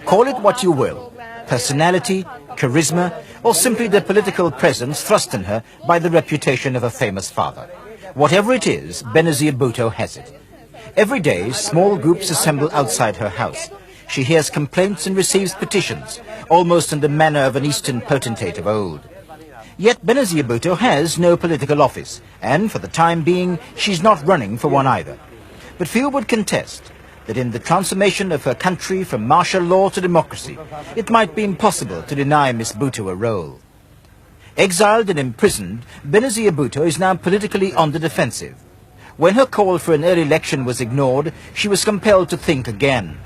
Call it what you will, personality, charisma, or simply the political presence thrust in her by the reputation of a famous father. Whatever it is, Benazir Bhutto has it. Every day, small groups assemble outside her house. She hears complaints and receives petitions, almost in the manner of an Eastern potentate of old. Yet Benazir Bhutto has no political office, and for the time being, she's not running for one either. But few would contest that in the transformation of her country from martial law to democracy, it might be impossible to deny Miss Bhutto a role. Exiled and imprisoned, Benazir Bhutto is now politically on the defensive. When her call for an early election was ignored, she was compelled to think again.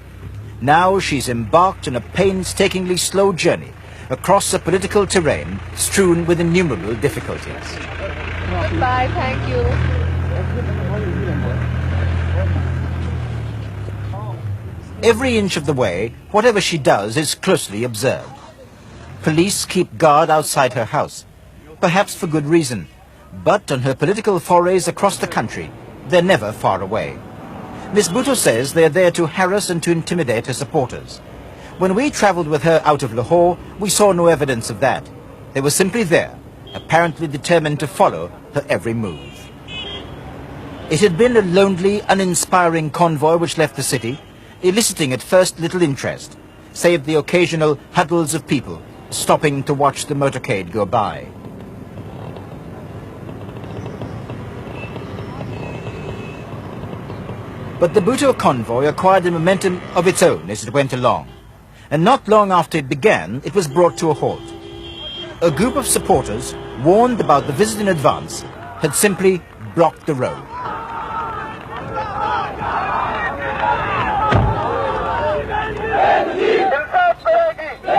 Now she's embarked on a painstakingly slow journey across a political terrain strewn with innumerable difficulties. Goodbye, thank you. Every inch of the way, whatever she does is closely observed. Police keep guard outside her house, perhaps for good reason. But on her political forays across the country, they're never far away. Miss Bhutto says they're there to harass and to intimidate her supporters. When we travelled with her out of Lahore, we saw no evidence of that. They were simply there, apparently determined to follow her every move. It had been a lonely, uninspiring convoy which left the city, eliciting at first little interest, save the occasional huddles of people stopping to watch the motorcade go by. But the Bhutto convoy acquired a momentum of its own as it went along. And not long after it began, it was brought to a halt. A group of supporters, warned about the visit in advance, had simply blocked the road.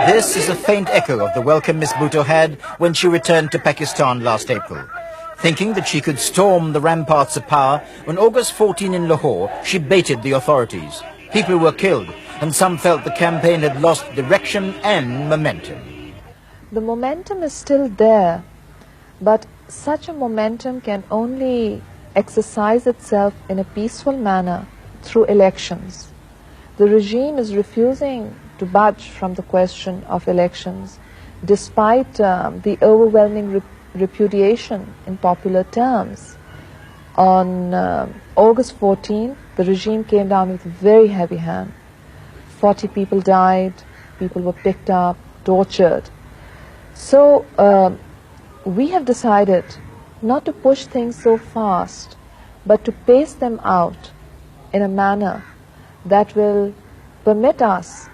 This is a faint echo of the welcome Miss Bhutto had when she returned to Pakistan last April. Thinking that she could storm the ramparts of power, on August 14 in Lahore, she baited the authorities. People were killed, and some felt the campaign had lost direction and momentum. The momentum is still there, but such a momentum can only exercise itself in a peaceful manner through elections. The regime is refusing to budge from the question of elections, despite the overwhelming repudiation in popular terms. On August 14, the regime came down with a very heavy hand. 40 people died, people were picked up, tortured. So we have decided not to push things so fast, but to pace them out in a manner that will permit us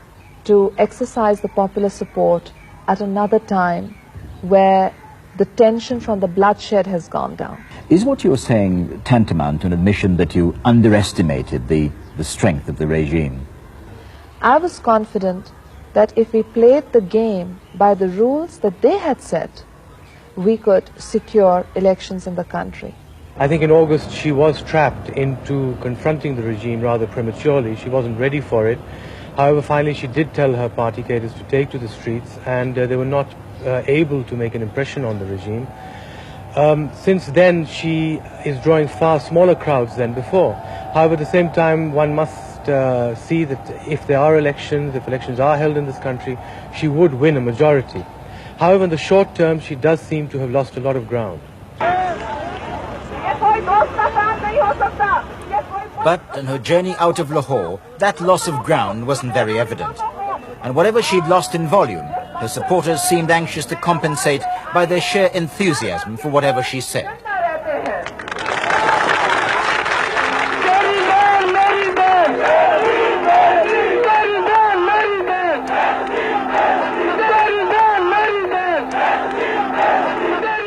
to exercise the popular support at another time where the tension from the bloodshed has gone down. Is what you're saying tantamount to an admission that you underestimated the strength of the regime? I was confident that if we played the game by the rules that they had set, we could secure elections in the country. I think in August she was trapped into confronting the regime rather prematurely. She wasn't ready for it. However, finally she did tell her party cadres to take to the streets, and they were not able to make an impression on the regime. Since then she is drawing far smaller crowds than before. However, at the same time, one must see that if there are elections, if elections are held in this country, she would win a majority. However, in the short term, she does seem to have lost a lot of ground. But on her journey out of Lahore, that loss of ground wasn't very evident. And whatever she'd lost in volume, her supporters seemed anxious to compensate by their sheer enthusiasm for whatever she said.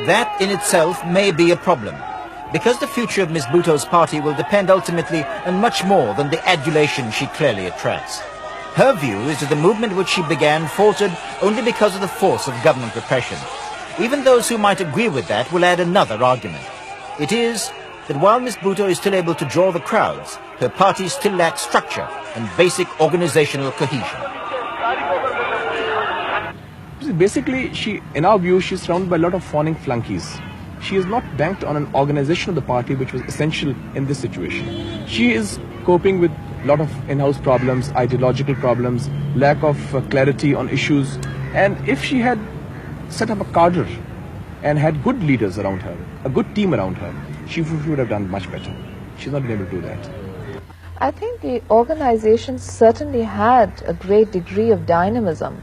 That in itself may be a problem, because the future of Miss Bhutto's party will depend ultimately on much more than the adulation she clearly attracts. Her view is that the movement which she began faltered only because of the force of government repression. Even those who might agree with that will add another argument. It is that while Miss Bhutto is still able to draw the crowds, her party still lacks structure and basic organizational cohesion. Basically, in our view, she's surrounded by a lot of fawning flunkies. she has not banked on an organization of the party which was essential in this situation. She is coping with a lot of in-house problems, ideological problems, lack of clarity on issues, and if she had set up a cadre and had good leaders around her, a good team around her, she would have done much better. She's not been able to do that. I think the organization certainly had a great degree of dynamism,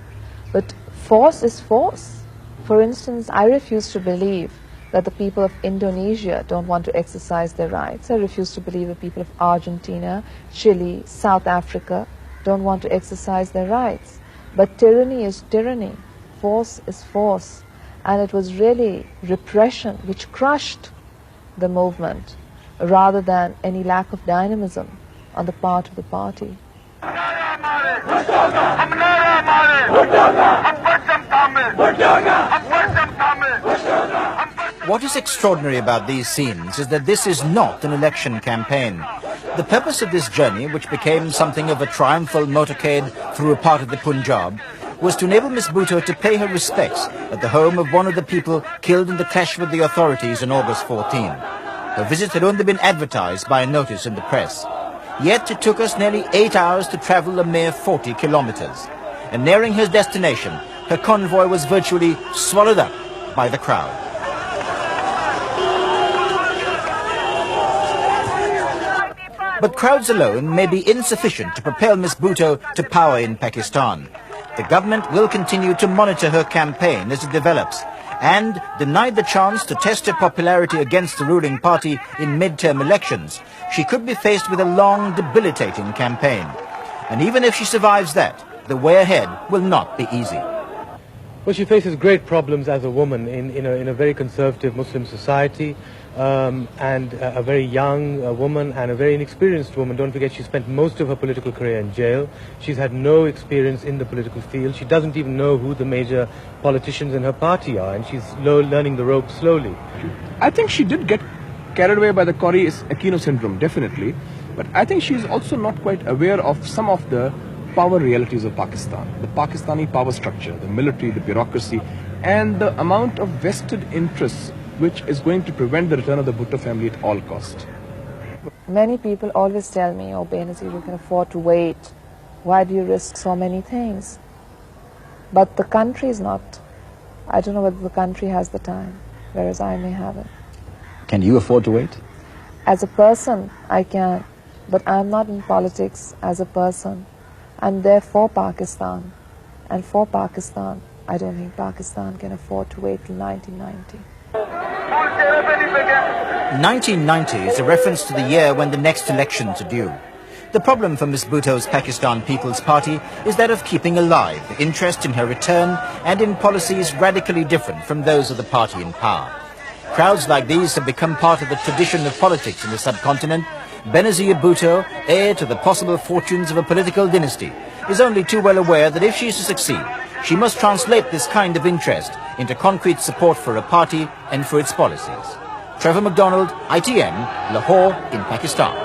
but force is force. For instance, I refuse to believe that the people of Indonesia don't want to exercise their rights. I refuse to believe the people of Argentina, Chile, South Africa don't want to exercise their rights. But tyranny is tyranny, force is force, and it was really repression which crushed the movement rather than any lack of dynamism on the part of the party. What is extraordinary about these scenes is that this is not an election campaign. The purpose of this journey, which became something of a triumphal motorcade through a part of the Punjab, was to enable Miss Bhutto to pay her respects at the home of one of the people killed in the clash with the authorities on August 14. Her visit had only been advertised by a notice in the press. Yet it took us nearly 8 hours to travel a mere 40 kilometers. And nearing her destination, her convoy was virtually swallowed up by the crowd. But crowds alone may be insufficient to propel Miss Bhutto to power in Pakistan. The government will continue to monitor her campaign as it develops, and, denied the chance to test her popularity against the ruling party in mid-term elections, she could be faced with a long, debilitating campaign. And even if she survives that, the way ahead will not be easy. Well, she faces great problems as a woman in a very conservative Muslim society, and a very young woman and a very inexperienced woman. Don't forget, she spent most of her political career in jail. She's had no experience in the political field. She doesn't even know who the major politicians in her party are, and she's learning the ropes slowly. I think she did get carried away by the Cory Aquino syndrome, definitely. But I think she's also not quite aware of some of the power realities of Pakistan. The Pakistani power structure, the military, the bureaucracy, and the amount of vested interests which is going to prevent the return of the Bhutto family at all cost. Many people always tell me, oh Benazir, you can afford to wait. Why do you risk so many things? But the country is not. I don't know whether the country has the time, whereas I may have it. Can you afford to wait? As a person, I can, but I'm not in politics as a person. I'm there for Pakistan, and for Pakistan, I don't think Pakistan can afford to wait till 1990. 1990 is a reference to the year when the next elections are due. The problem for Miss Bhutto's Pakistan People's Party is that of keeping alive the interest in her return and in policies radically different from those of the party in power. Crowds like these have become part of the tradition of politics in the subcontinent. Benazir Bhutto, heir to the possible fortunes of a political dynasty, is only too well aware that if she is to succeed, she must translate this kind of interest into concrete support for her party and for its policies. Trevor McDonald, ITN, Lahore in Pakistan.